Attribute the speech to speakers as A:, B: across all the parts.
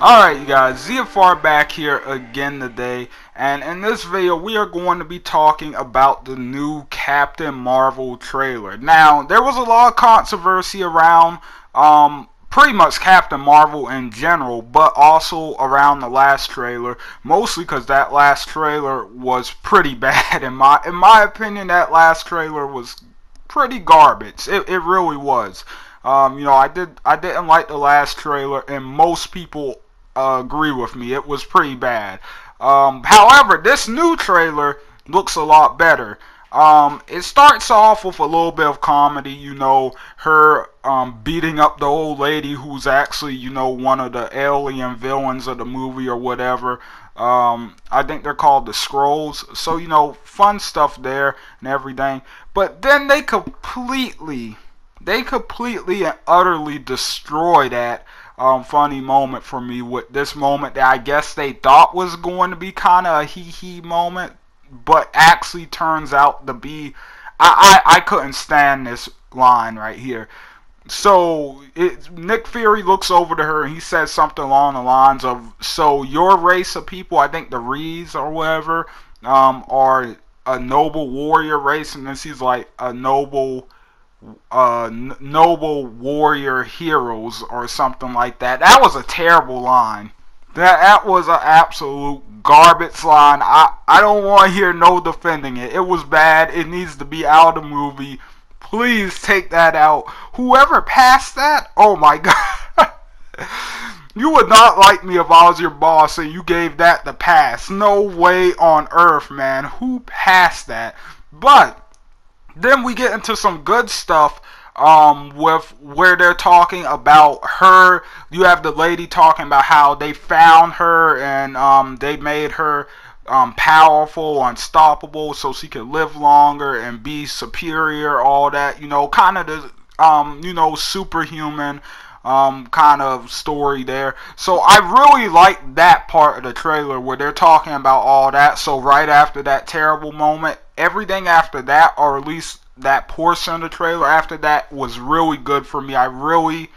A: Alright you guys, ZFR back here again today, and in this video we are going to be talking about the new Captain Marvel trailer. Now, there was a lot of controversy around pretty much Captain Marvel in general, but also around the last trailer, mostly because that last trailer was pretty bad. In my opinion, that last trailer was pretty garbage. It really was. I didn't like the last trailer, and most people agree with me. It was pretty bad. However, this new trailer looks a lot better. It starts off with a little bit of comedy, her beating up the old lady who's actually, one of the alien villains of the movie or whatever. I think they're called the Skrulls. So, fun stuff there and everything. But then they completely and utterly destroy that funny moment for me with this moment that I guess they thought was going to be kind of a hee-hee moment, but actually turns out to be, I couldn't stand this line right here. So Nick Fury looks over to her and he says something along the lines of, so your race of people, I think the Reeds or whatever, are a noble warrior race, and then she's like a noble warrior heroes or something like that. That was a terrible line. That was an absolute garbage line. I don't want to hear no defending it. It was bad. It needs to be out of the movie. Please take that out. Whoever passed that, oh my god. You would not like me if I was your boss and you gave that the pass. No way on earth, man. Who passed that? But then we get into some good stuff with where they're talking about her. You have the lady talking about how they found her and they made her powerful, unstoppable, so she could live longer and be superior, all that, kind of the superhuman kind of story there. So I really like that part of the trailer where they're talking about all that. So right after that terrible moment, everything after that, or at least that portion of the trailer after that, was really good for me. I really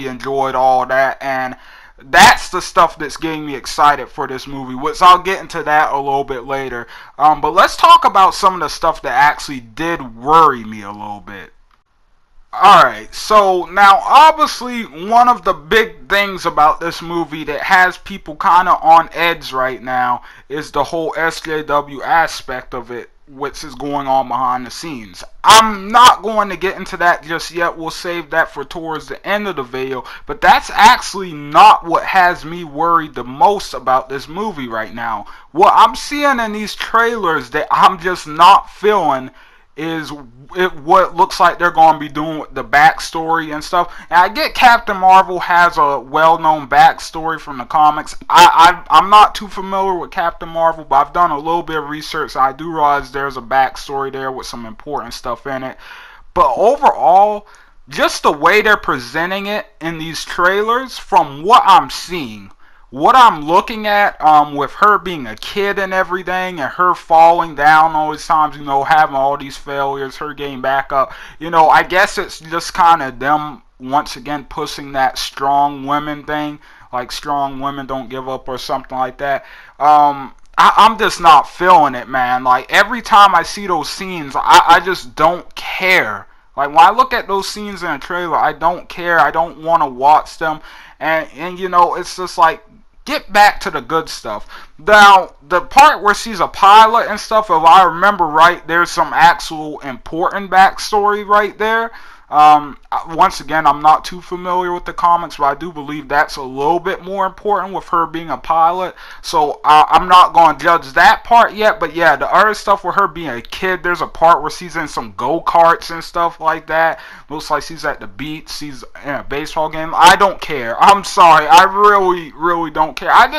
A: enjoyed all that, and that's the stuff that's getting me excited for this movie, which I'll get into that a little bit later. But let's talk about some of the stuff that actually did worry me a little bit. Alright, so now obviously one of the big things about this movie that has people kind of on edge right now is the whole SJW aspect of it, which is going on behind the scenes. I'm not going to get into that just yet. We'll save that for towards the end of the video. But that's actually not what has me worried the most about this movie right now. What I'm seeing in these trailers that I'm just not feeling is what it looks like they're going to be doing with the backstory and stuff. And I get Captain Marvel has a well-known backstory from the comics. I'm not too familiar with Captain Marvel, but I've done a little bit of research. So I do realize there's a backstory there with some important stuff in it. But overall, just the way they're presenting it in these trailers, from what I'm seeing, what I'm looking at, with her being a kid and everything, and her falling down all these times, having all these failures, her getting back up, I guess it's just kind of them once again pushing that strong women thing, like strong women don't give up or something like that. I'm just not feeling it, man. Like, every time I see those scenes, I just don't care. Like, when I look at those scenes in a trailer, I don't care. I don't want to watch them. And it's just like, get back to the good stuff. Now, the part where she's a pilot and stuff, if I remember right, there's some actual important backstory right there. Once again, I'm not too familiar with the comics, but I do believe that's a little bit more important with her being a pilot. So I'm not going to judge that part yet. But yeah, the other stuff with her being a kid, there's a part where she's in some go-karts and stuff like that. Looks like she's at the beach. She's in a baseball game. I don't care. I'm sorry. I really don't care. I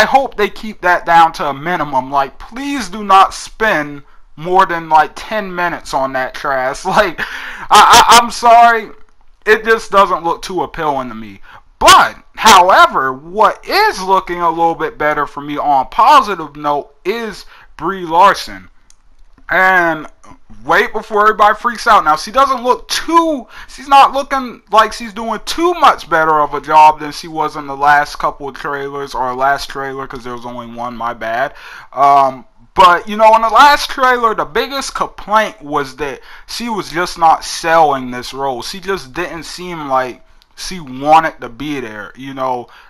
A: hope they keep that down to a minimum. Like, please do not spend more than like 10 minutes on that trash. Like, I'm sorry, it just doesn't look too appealing to me. But however, what is looking a little bit better for me on a positive note is Brie Larson. And Wait before everybody freaks out. Now, she's not looking like she's doing too much better of a job than she was in the last couple of trailers, or last trailer, because there was only one, my bad. But, in the last trailer, the biggest complaint was that she was just not selling this role. She just didn't seem like she wanted to be there.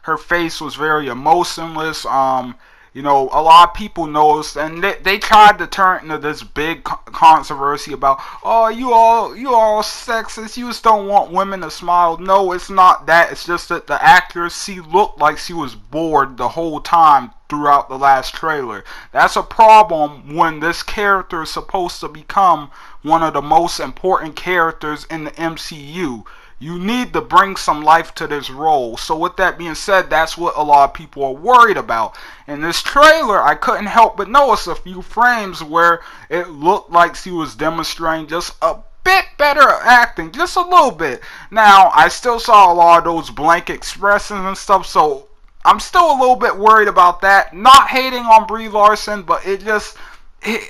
A: Her face was very emotionless. A lot of people noticed, and they tried to turn into this big controversy about, oh, you all sexist, you just don't want women to smile. No, it's not that. It's just that the actress, she looked like she was bored the whole time throughout the last trailer. That's a problem when this character is supposed to become one of the most important characters in the MCU. You need to bring some life to this role. So with that being said, that's what a lot of people are worried about. In this trailer, I couldn't help but notice a few frames where it looked like she was demonstrating just a bit better acting, just a little bit. Now, I still saw a lot of those blank expressions and stuff, so I'm still a little bit worried about that. Not hating on Brie Larson, but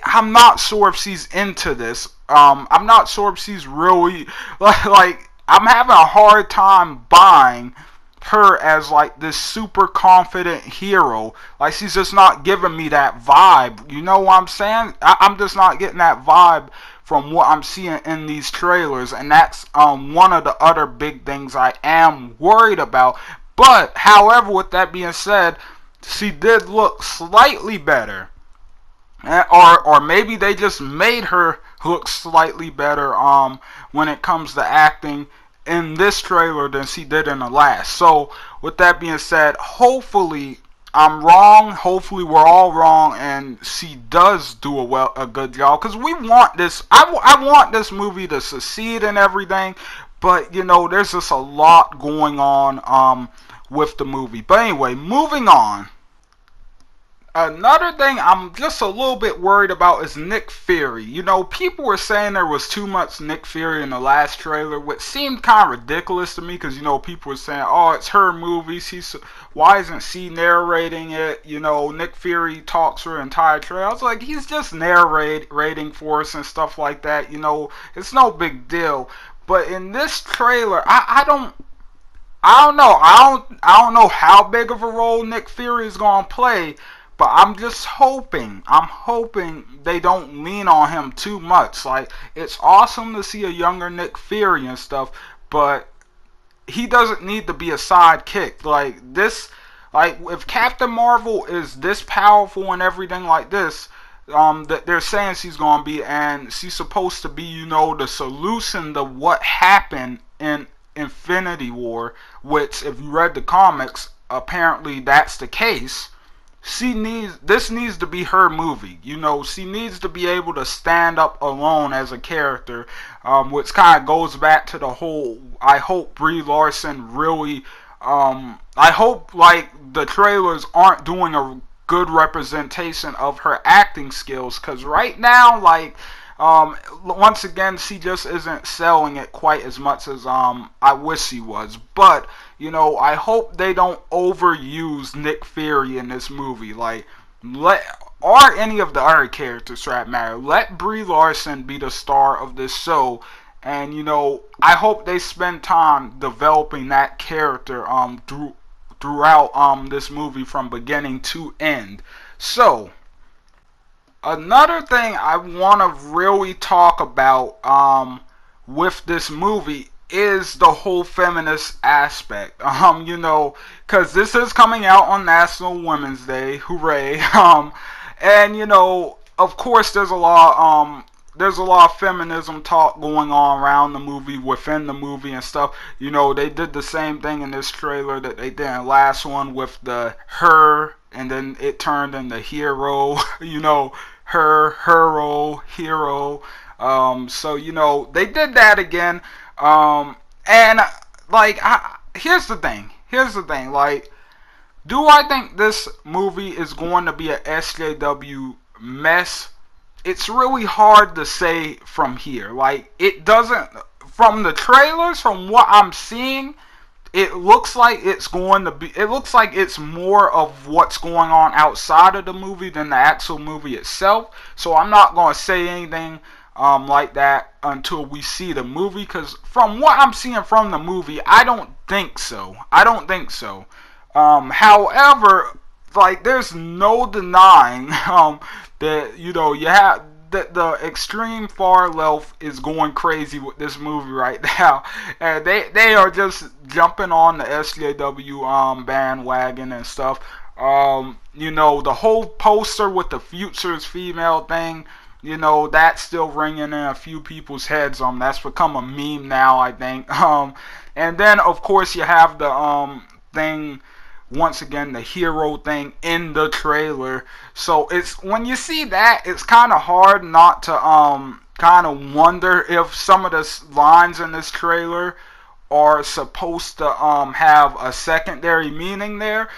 A: I'm not sure if she's into this. I'm not sure if she's really like I'm having a hard time buying her as like this super confident hero. Like, she's just not giving me that vibe. You know what I'm saying? I'm just not getting that vibe from what I'm seeing in these trailers, and that's one of the other big things I am worried about. But however, with that being said, she did look slightly better. Or maybe they just made her look slightly better when it comes to acting in this trailer than she did in the last. So with that being said, hopefully I'm wrong. Hopefully we're all wrong, and she does do a good job, because we want this. I want this movie to succeed and everything, but there's just a lot going on with the movie. But anyway, moving on. Another thing I'm just a little bit worried about is Nick Fury. People were saying there was too much Nick Fury in the last trailer, which seemed kind of ridiculous to me, because, people were saying, oh, it's her movie. Why isn't she narrating it? Nick Fury talks her entire trailer. I was like, he's just narrating for us and stuff like that. It's no big deal. But in this trailer, I don't know. I don't know how big of a role Nick Fury is going to play. But I'm just hoping they don't lean on him too much. Like, it's awesome to see a younger Nick Fury and stuff, but he doesn't need to be a sidekick. Like, if Captain Marvel is this powerful and everything like this, that they're saying she's gonna be, and she's supposed to be, the solution to what happened in Infinity War, which, if you read the comics, apparently that's the case. This needs to be her movie. She needs to be able to stand up alone as a character, which kind of goes back to the whole, I hope Brie Larson really, I hope like the trailers aren't doing a good representation of her acting skills, because right now, like, once again, she just isn't selling it quite as much as I wish she was. But I hope they don't overuse Nick Fury in this movie. Like, or any of the other characters for that matter. Let Brie Larson be the star of this show, and I hope they spend time developing that character throughout this movie from beginning to end. So, another thing I want to really talk about with this movie is the whole feminist aspect. Because this is coming out on National Women's Day, hooray! And of course, there's a lot of feminism talk going on around the movie, within the movie and stuff. They did the same thing in this trailer that they did in the last one with the her, and then it turned into hero. Hero. So they did that again. And like, here's the thing. Like, do I think this movie is going to be a SJW mess? It's really hard to say from here. Like, it doesn't, from the trailers, from what I'm seeing, it looks like it's going to be, it looks like it's more of what's going on outside of the movie than the actual movie itself. So I'm not going to say anything like that until we see the movie. Because from what I'm seeing from the movie, I don't think so. I don't think so. However, like there's no denying that you have the extreme far left is going crazy with this movie right now, and they are just jumping on the SJW bandwagon and stuff. The whole poster with the futures female thing, that's still ringing in a few people's heads. That's become a meme now, I think. And then of course you have the thing, once again, the hero thing in the trailer. So it's when you see that, it's kind of hard not to kind of wonder if some of the lines in this trailer are supposed to have a secondary meaning there.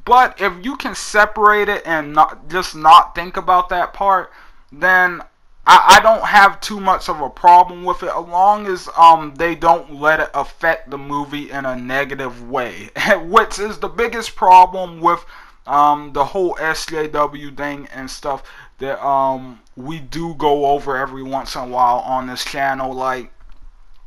A: But if you can separate it and not think about that part, then I don't have too much of a problem with it, as long as they don't let it affect the movie in a negative way, which is the biggest problem with the whole SJW thing and stuff that we do go over every once in a while on this channel. Like,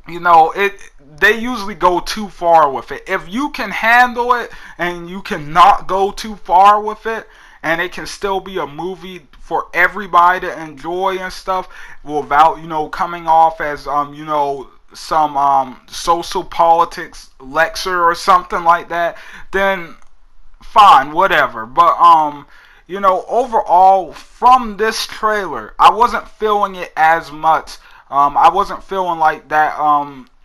A: they usually go too far with it. If you can handle it and you cannot go too far with it, and it can still be a movie for everybody to enjoy and stuff, without coming off as some social politics lecture or something like that, then fine, whatever. But overall, from this trailer, I wasn't feeling it as much. I wasn't feeling like that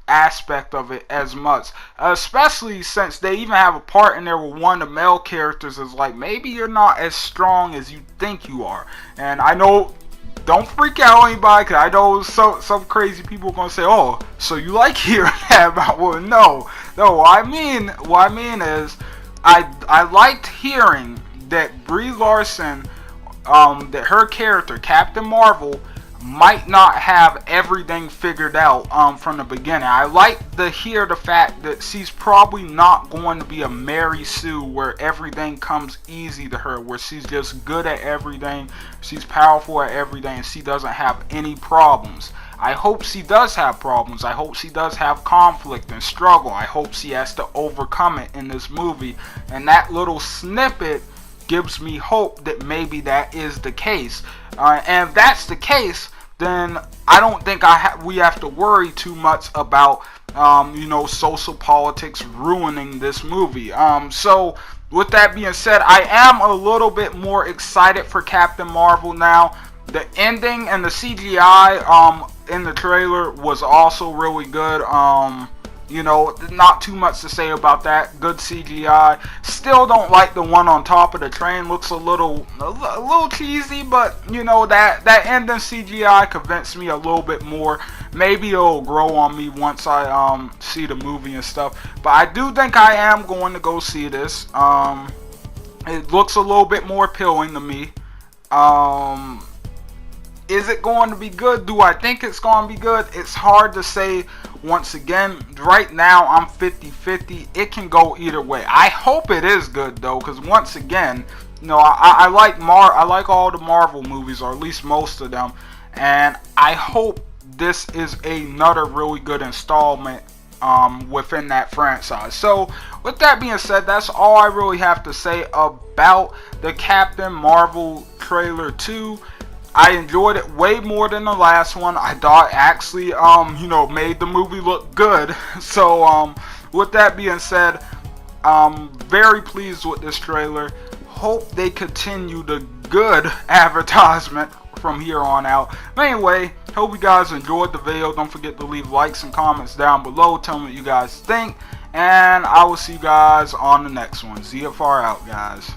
A: aspect of it as much, especially since they even have a part in there where one of the male characters is like, maybe you're not as strong as you think you are. And I know, don't freak out anybody, because I know some crazy people are gonna say, oh, so you like hearing that about women. No, what I mean is, I liked hearing that Brie Larson, that her character Captain Marvel might not have everything figured out from the beginning. I like to hear the fact that she's probably not going to be a Mary Sue where everything comes easy to her, where she's just good at everything, she's powerful at everything, and she doesn't have any problems. I hope she does have problems. I hope she does have conflict and struggle. I hope she has to overcome it in this movie. And that little snippet gives me hope that maybe that is the case. And if that's the case, then I don't think we have to worry too much about social politics ruining this movie. So with that being said, I am a little bit more excited for Captain Marvel now. The ending and the CGI in the trailer was also really good. Not too much to say about that. Good CGI. Still don't like the one on top of the train. Looks a little cheesy, but that ending CGI convinced me a little bit more. Maybe it'll grow on me once I see the movie and stuff. But I do think I am going to go see this. It looks a little bit more appealing to me. Is it going to be good? Do I think it's going to be good? It's hard to say. Once again, right now I'm 50-50. It can go either way. I hope it is good though, because once again, I like all the Marvel movies, or at least most of them, and I hope this is another really good installment within that franchise. So with that being said, that's all I really have to say about the Captain Marvel trailer 2. I enjoyed it way more than the last one. I thought actually, made the movie look good. So, with that being said, I'm very pleased with this trailer. Hope they continue the good advertisement from here on out. But anyway, hope you guys enjoyed the video. Don't forget to leave likes and comments down below. Tell me what you guys think. And I will see you guys on the next one. ZFR out, guys.